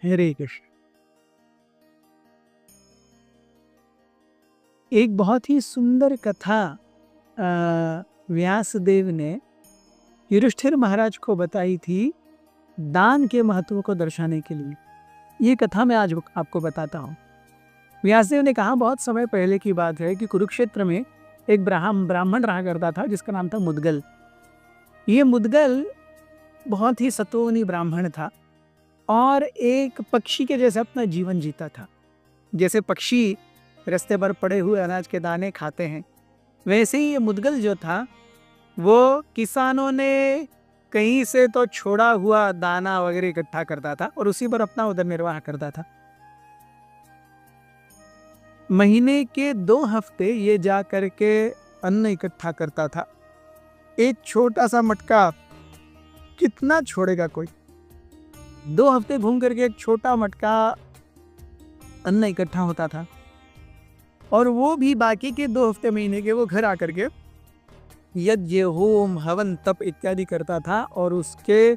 हरे कृष्ण। एक बहुत ही सुंदर कथा व्यासदेव ने युधिष्ठिर महाराज को बताई थी दान के महत्व को दर्शाने के लिए। ये कथा मैं आज आपको बताता हूँ। व्यासदेव ने कहा, बहुत समय पहले की बात है कि कुरुक्षेत्र में एक ब्राह्मण रहा करता था जिसका नाम था मुद्गल। ये मुद्गल बहुत ही सतोनी ब्राह्मण था और एक पक्षी के जैसे अपना जीवन जीता था। जैसे पक्षी रास्ते पर पड़े हुए अनाज के दाने खाते हैं, वैसे ही ये मुद्गल जो था वो किसानों ने कहीं से तो छोड़ा हुआ दाना वगैरह इकट्ठा करता था और उसी पर अपना उदर निर्वाह करता था। महीने के 2 हफ्ते ये जा करके अन्न इकट्ठा करता था। एक छोटा सा मटका कितना छोड़ेगा कोई? 2 हफ्ते घूम करके एक छोटा मटका अन्न इकट्ठा होता था और वो भी बाकी के 2 हफ्ते महीने के वो घर आकर के यज्ञ होम हवन तप इत्यादि करता था और उसके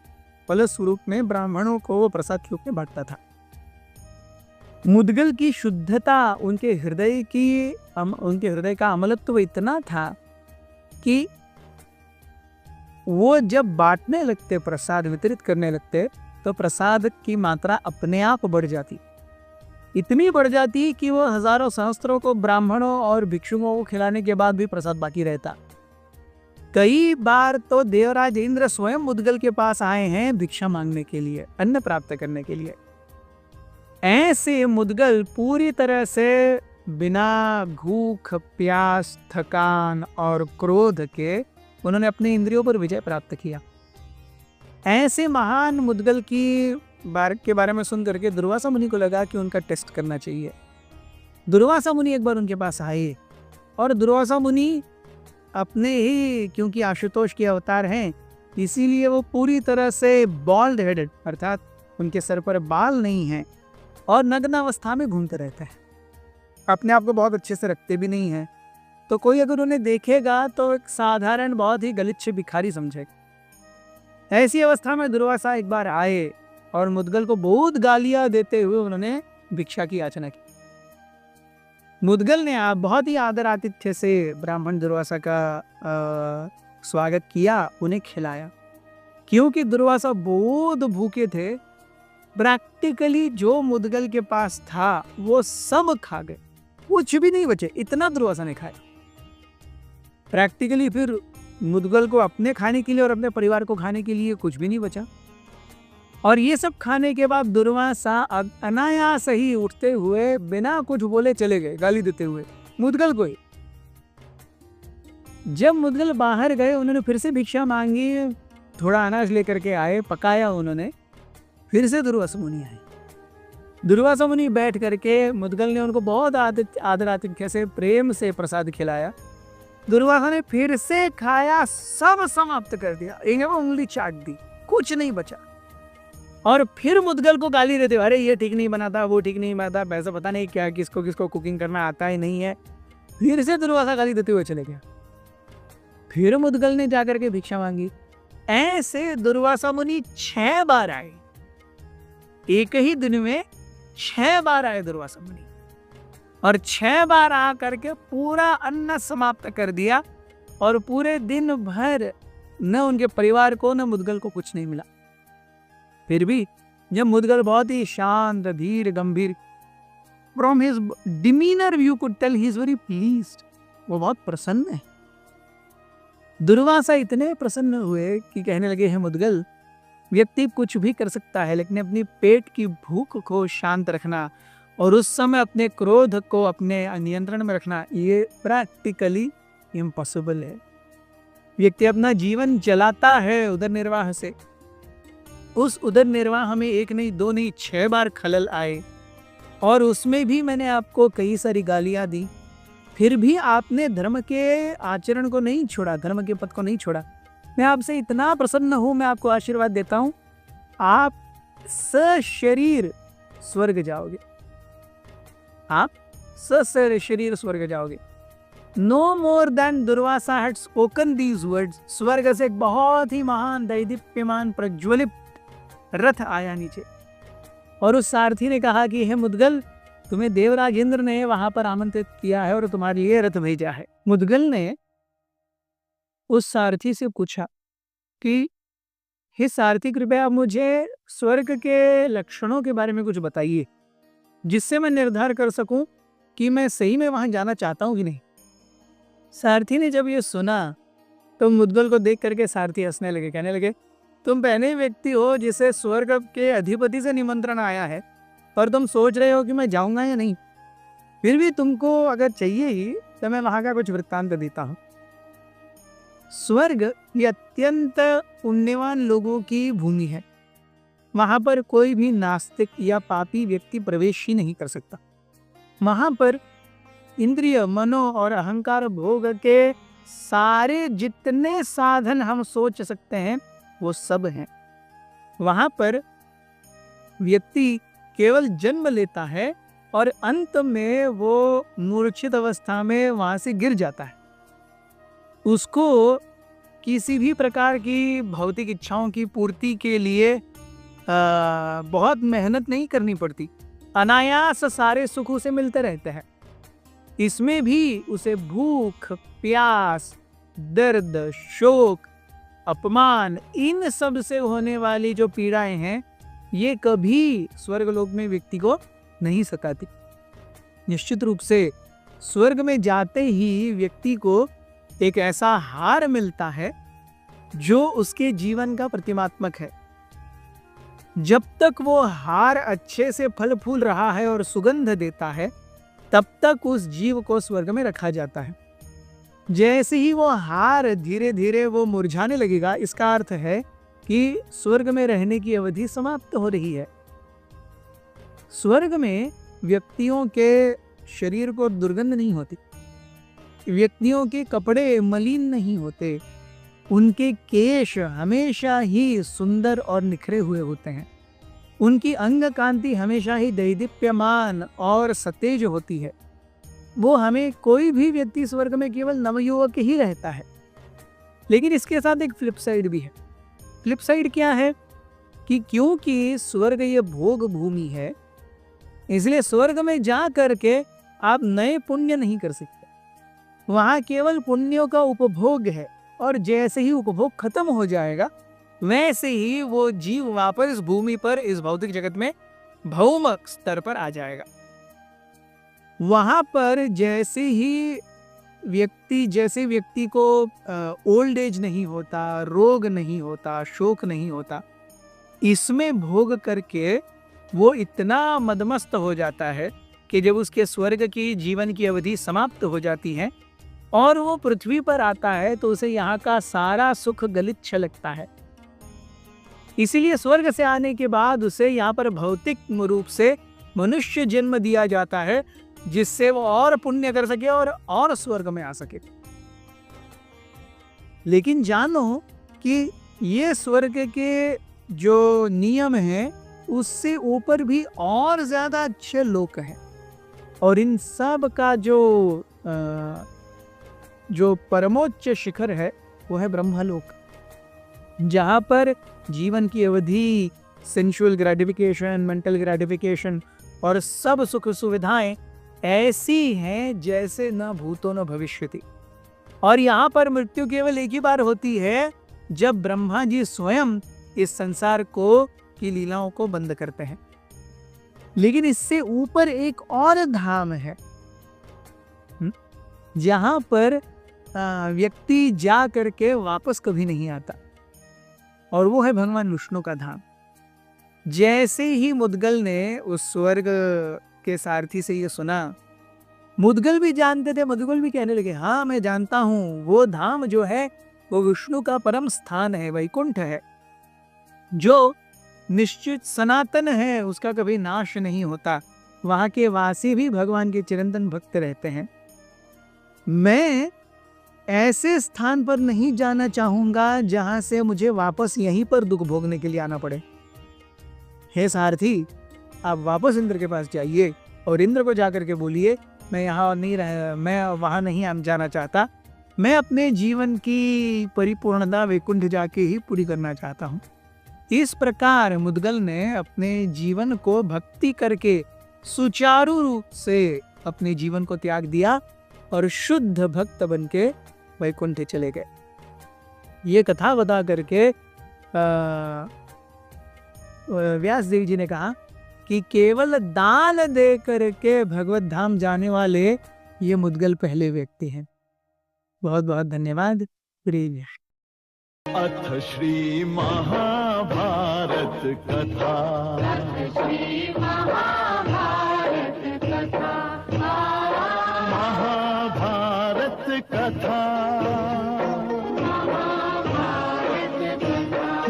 फलस्वरूप में ब्राह्मणों को वो प्रसाद के रूप में बांटता था। मुद्गल की शुद्धता, उनके हृदय का अमलत्व इतना था कि वो जब बांटने लगते, प्रसाद वितरित करने लगते, तो प्रसाद की मात्रा अपने आप बढ़ जाती, इतनी बढ़ जाती कि वो हजारों सहस्त्रों को ब्राह्मणों और भिक्षुओं को खिलाने के बाद भी प्रसाद बाकी रहता। कई बार तो देवराज इंद्र स्वयं मुद्गल के पास आए हैं भिक्षा मांगने के लिए, अन्न प्राप्त करने के लिए। ऐसे मुद्गल पूरी तरह से बिना भूख प्यास थकान और क्रोध के उन्होंने अपने इंद्रियों पर विजय प्राप्त किया। ऐसे महान मुद्गल के बारे में सुन करके दुर्वासा मुनि को लगा कि उनका टेस्ट करना चाहिए। दुर्वासा मुनि एक बार उनके पास आए और दुर्वासा मुनि अपने ही, क्योंकि आशुतोष के अवतार हैं, इसीलिए वो पूरी तरह से बॉल्ड हेडेड, अर्थात उनके सर पर बाल नहीं हैं और नग्न अवस्था में घूमते रहते हैं, अपने आप को बहुत अच्छे से रखते भी नहीं हैं। तो कोई अगर उन्हें देखेगा तो एक साधारण बहुत ही गलिच्छ भिखारी समझेगा। ऐसी अवस्था में दुर्वासा एक बार आए और मुद्गल को बहुत गालियां देते हुए उन्होंने भिक्षा की याचना की। मुद्गल ने बहुत ही आदर आतिथ्य से ब्राह्मण दुर्वासा का स्वागत किया, उन्हें खिलाया। क्योंकि दुर्वासा बहुत भूखे थे, प्रैक्टिकली जो मुद्गल के पास था वो सब खा गए, कुछ भी नहीं बचे, इतना दुर्वासा ने खाया। प्रैक्टिकली फिर मुद्गल को अपने खाने के लिए और अपने परिवार को खाने के लिए कुछ भी नहीं बचा। और ये सब खाने के बाद दुर्वासा अनायास ही उठते हुए बिना कुछ बोले चले गए, गाली देते हुए मुद्गल को ही। जब मुद्गल बाहर गए, उन्होंने फिर से भिक्षा मांगी, थोड़ा अनाज लेकर के आए, पकाया उन्होंने। फिर से दुर्वासा मुनि आए। दुर्वासा मुनि बैठ करके मुद्गल ने उनको बहुत आदर आतिथ्य से प्रेम से प्रसाद खिलाया। दुर्वासा ने फिर से खाया, सब समाप्त कर दिया, उंगली चाट दी, कुछ नहीं बचा। और फिर मुद्गल को गाली देते, अरे ये ठीक नहीं बनाता, वो ठीक नहीं बनाता, वैसा पता नहीं क्या, किसको किसको कुकिंग करना आता ही नहीं है। फिर से दुर्वासा गाली देते हुए चले गया। फिर मुद्गल ने जाकर के भिक्षा मांगी। ऐसे दुर्वासा मुनि 6 बार आए, एक ही दिन में 6 बार आए दुर्वासा मुनि, और 6 बार आ करके पूरा अन्न समाप्त कर दिया। और पूरे दिन भर न उनके परिवार को न मुद्गल को कुछ नहीं मिला। फिर भी जब मुद्गल बहुत ही शांत, धीर, गंभीर, from his demeanour you could tell he is very pleased, वो बहुत प्रसन्न है। दुर्वासा इतने प्रसन्न हुए कि कहने लगे, हैं मुद्गल, व्यक्ति कुछ भी कर सकता है, लेकिन अपनी पेट की भूख को शांत रखना और उस समय अपने क्रोध को अपने नियंत्रण में रखना, ये प्रैक्टिकली इम्पॉसिबल है। व्यक्ति अपना जीवन चलाता है उदर निर्वाह से, उस उदर निर्वाह में 1 नहीं 2 नहीं 6 बार खलल आए, और उसमें भी मैंने आपको कई सारी गालियां दी, फिर भी आपने धर्म के आचरण को नहीं छोड़ा, धर्म के पथ को नहीं छोड़ा। मैं आपसे इतना प्रसन्न हूं, मैं आपको आशीर्वाद देता हूं, आप सशरीर स्वर्ग जाओगे, आप सशरीर स्वर्ग जाओगे। No more than Durvasa had spoken these words, स्वर्ग से एक बहुत ही महान दैदीप्यमान प्रज्वलित रथ आया नीचे। और उस सारथी ने कहा कि हे मुद्गल, तुम्हें देवराज इंद्र ने वहां पर आमंत्रित किया है और तुम्हारे लिए रथ भेजा है। मुद्गल ने उस सारथी से पूछा कि हे सारथी, कृपया आप मुझे स्वर्ग के लक्षणों के बारे में कुछ बताइए, जिससे मैं निर्धार कर सकूं कि मैं सही में वहां जाना चाहता हूं कि नहीं। सारथी ने जब ये सुना तो मुद्गल को देख करके सारथी हंसने लगे, कहने लगे, तुम पहले व्यक्ति हो जिसे स्वर्ग के अधिपति से निमंत्रण आया है और तुम सोच रहे हो कि मैं जाऊंगा या नहीं। फिर भी तुमको अगर चाहिए ही तो मैं वहां का कुछ वृत्तांत देता हूं। स्वर्ग ये अत्यंत पुण्यवान लोगों की भूमि है। वहां पर कोई भी नास्तिक या पापी व्यक्ति प्रवेश ही नहीं कर सकता। वहां पर इंद्रिय, मनो और अहंकार भोग के सारे जितने साधन हम सोच सकते हैं वो सब हैं। वहां पर व्यक्ति केवल जन्म लेता है और अंत में वो मूर्छित अवस्था में वहां से गिर जाता है। उसको किसी भी प्रकार की भौतिक इच्छाओं की पूर्ति के लिए बहुत मेहनत नहीं करनी पड़ती। अनायास सारे सुख उसे मिलते रहते हैं। इसमें भी उसे भूख, प्यास, दर्द, शोक, अपमान, इन सब से होने वाली जो पीड़ाएं हैं ये कभी स्वर्गलोक में व्यक्ति को नहीं सताती। निश्चित रूप से स्वर्ग में जाते ही व्यक्ति को एक ऐसा हार मिलता है जो उसके जीवन का प्रतिमात्मक है। जब तक वो हार अच्छे से फल फूल रहा है और सुगंध देता है तब तक उस जीव को स्वर्ग में रखा जाता है। जैसे ही वो हार धीरे धीरे वो मुरझाने लगेगा, इसका अर्थ है कि स्वर्ग में रहने की अवधि समाप्त हो रही है। स्वर्ग में व्यक्तियों के शरीर को दुर्गंध नहीं होती, व्यक्तियों के कपड़े मलिन नहीं होते, उनके केश हमेशा ही सुंदर और निखरे हुए होते हैं, उनकी अंग कांति हमेशा ही दैदीप्यमान और सतेज होती है। वो हमें कोई भी व्यक्ति स्वर्ग में केवल नवयुवक ही रहता है। लेकिन इसके साथ एक फ्लिप साइड भी है। फ्लिप साइड क्या है कि क्योंकि स्वर्ग ये भोग भूमि है, इसलिए स्वर्ग में जा करके आप नए पुण्य नहीं कर सकते। वहाँ केवल पुण्यों का उपभोग है और जैसे ही उपभोग खत्म हो जाएगा वैसे ही वो जीव वापस इस भूमि पर, इस भौतिक जगत में भौमिक स्तर पर आ जाएगा। वहां पर जैसे व्यक्ति को ओल्ड एज नहीं होता, रोग नहीं होता, शोक नहीं होता, इसमें भोग करके वो इतना मदमस्त हो जाता है कि जब उसके स्वर्ग की जीवन की अवधि समाप्त हो जाती है और वो पृथ्वी पर आता है तो उसे यहाँ का सारा सुख गलिच्छ लगता है। इसीलिए स्वर्ग से आने के बाद उसे यहाँ पर भौतिक रूप से मनुष्य जन्म दिया जाता है, जिससे वो और पुण्य कर सके और स्वर्ग में आ सके। लेकिन जानो कि ये स्वर्ग के जो नियम हैं उससे ऊपर भी और ज्यादा अच्छे लोक हैं और इन सब का जो परमोच्च शिखर है वो है ब्रह्मलोक, जहाँ पर जीवन की अवधि सेंसुअल ग्रेटिफिकेशन, मेंटल ग्रेटिफिकेशन और सब सुख सुविधाएं ऐसी हैं जैसे न भूतो न भविष्यति। और यहाँ पर मृत्यु केवल एक ही बार होती है जब ब्रह्मा जी स्वयं इस संसार की लीलाओं को बंद करते हैं। लेकिन इससे ऊपर एक और धाम है जहाँ पर व्यक्ति जा करके वापस कभी नहीं आता, और वो है भगवान विष्णु का धाम। जैसे ही मुद्गल ने उस स्वर्ग के सारथी से ये सुना, मुद्गल भी जानते थे, मुद्गल भी कहने लगे, हाँ मैं जानता हूँ, वो धाम जो है वो विष्णु का परम स्थान है, वैकुंठ है, जो निश्चित सनातन है, उसका कभी नाश नहीं होता। वहाँ के वासी भी भगवान के चिरंतन भक्त रहते हैं। मैं ऐसे स्थान पर नहीं जाना चाहूंगा जहां से मुझे वापस यहीं पर दुख भोगने के लिए आना पड़े। हे सारथी, आप वापस इंद्र के पास जाइए और इंद्र को जाकर के बोलिए, मैं वहां नहीं जाना चाहता, मैं अपने जीवन की परिपूर्णता वैकुंठ जाके ही पूरी करना चाहता हूँ। इस प्रकार मुद्गल ने अपने जीवन को भक्ति करके सुचारू रूप से अपने जीवन को त्याग दिया और शुद्ध भक्त बनके वैकुंठ चले गए। ये कथा बता करके व्यास देव जी ने कहा कि केवल दान दे करके भगवत धाम जाने वाले ये मुद्गल पहले व्यक्ति हैं। बहुत बहुत धन्यवाद। प्रिय अथ श्री महाभारत कथा। महाभारत कथा